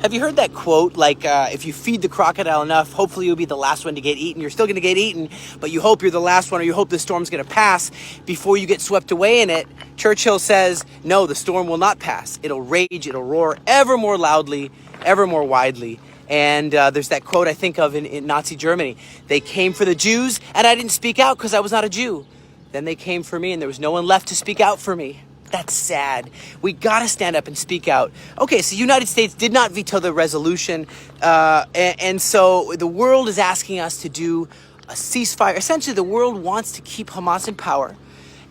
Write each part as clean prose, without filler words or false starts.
Have you heard that quote, like, if you feed the crocodile enough, hopefully you'll be the last one to get eaten. You're still going to get eaten, but you hope you're the last one, or you hope the storm's going to pass before you get swept away in it. Churchill says, no, the storm will not pass. It'll rage, it'll roar ever more loudly, ever more widely. And there's that quote I think of in Nazi Germany. They came for the Jews, and I didn't speak out because I was not a Jew. Then they came for me, and there was no one left to speak out for me. That's sad. We got to stand up and speak out. Okay, so the United States did not veto the resolution. And so the world is asking us to do a ceasefire. Essentially, the world wants to keep Hamas in power.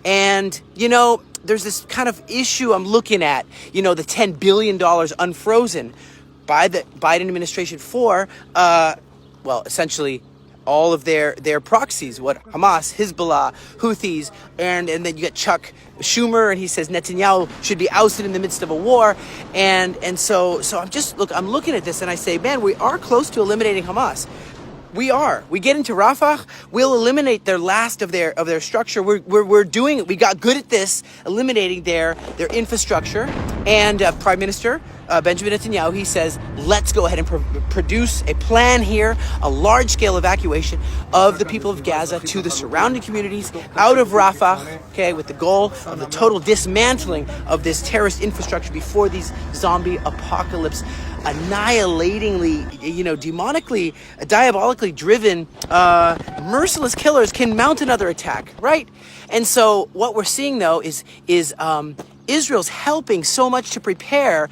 And, there's this kind of issue I'm looking at, the $10 billion unfrozen by the Biden administration for, essentially all of their proxies, Hamas, Hezbollah, Houthis, and then you get Chuck Schumer, and he says Netanyahu should be ousted in the midst of a war, and so I'm looking at this and I say, man, we are close to eliminating Hamas. We are. We get into Rafah, we'll eliminate their last of their structure. We're doing it. We got good at this, eliminating their infrastructure. And Prime Minister Benjamin Netanyahu, he says, let's go ahead and produce a plan here, a large-scale evacuation of the people of Gaza to the surrounding communities out of Rafah, okay, with the goal of the total dismantling of this terrorist infrastructure before these zombie apocalypse annihilatingly, demonically, diabolically driven, merciless killers can mount another attack, right? And so what we're seeing, though, is Israel's helping so much to prepare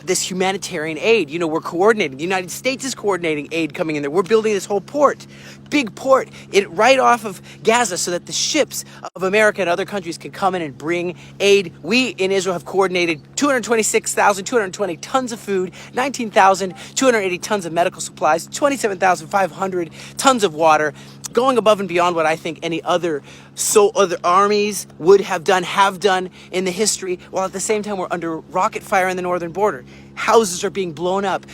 this humanitarian aid. We're coordinating. The United States is coordinating aid coming in there. We're building this whole port, big port, right off of Gaza so that the ships of America and other countries can come in and bring aid. We in Israel have coordinated 226,220 tons of food, 19,280 tons of medical supplies, 27,500 tons of water, going above and beyond what I think any other armies would have done in the history, while at the same time we're under rocket fire in the northern border. Houses are being blown up,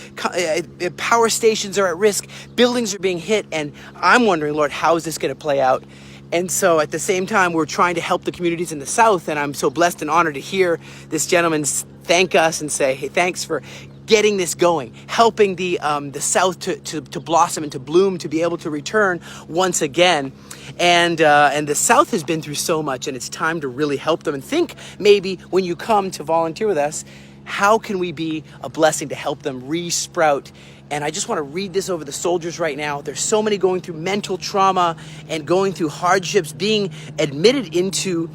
power stations are at risk, buildings are being hit, and I'm wondering, Lord, how is this going to play out? And so at the same time, we're trying to help the communities in the South, and I'm so blessed and honored to hear this gentleman thank us and say, hey, thanks for getting this going, helping the South to blossom and to bloom, to be able to return once again. And the South has been through so much, and it's time to really help them. And think maybe when you come to volunteer with us, how can we be a blessing to help them re-sprout? And I just want to read this over the soldiers right now. There's so many going through mental trauma and going through hardships, being admitted into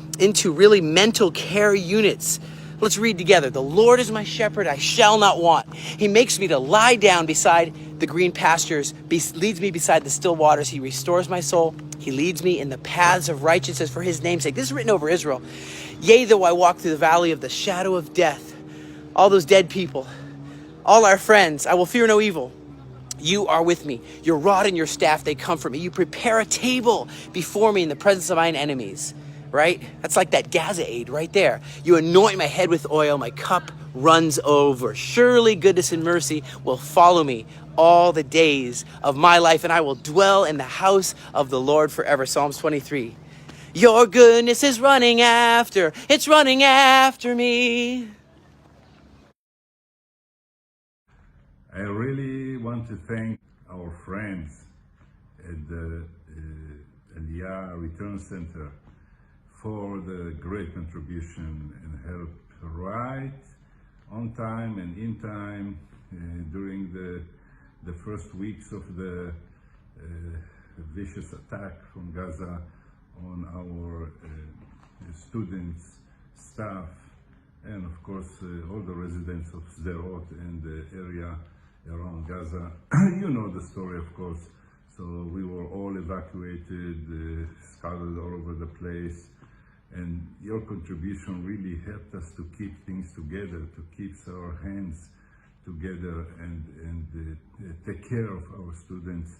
really mental care units. Let's read together. The Lord is my shepherd, I shall not want. He makes me to lie down beside the green pastures, leads me beside the still waters. He restores my soul. He leads me in the paths of righteousness for his name's sake. This is written over Israel. Yea, though I walk through the valley of the shadow of death, all those dead people, all our friends, I will fear no evil. You are with me. Your rod and your staff, they comfort me. You prepare a table before me in the presence of mine enemies. Right? That's like that Gaza aid right there. You anoint my head with oil, my cup runs over. Surely goodness and mercy will follow me all the days of my life, and I will dwell in the house of the Lord forever. Psalms 23. Your goodness is running after me. I really want to thank our friends at the Aliyah Return Center for the great contribution and help right on time and in time during the first weeks of the vicious attack from Gaza on our students, staff, and of course all the residents of Sderot and the area around Gaza. You know the story, of course. So we were all evacuated, scattered all over the place. And your contribution really helped us to keep things together, to keep our hands together and take care of our students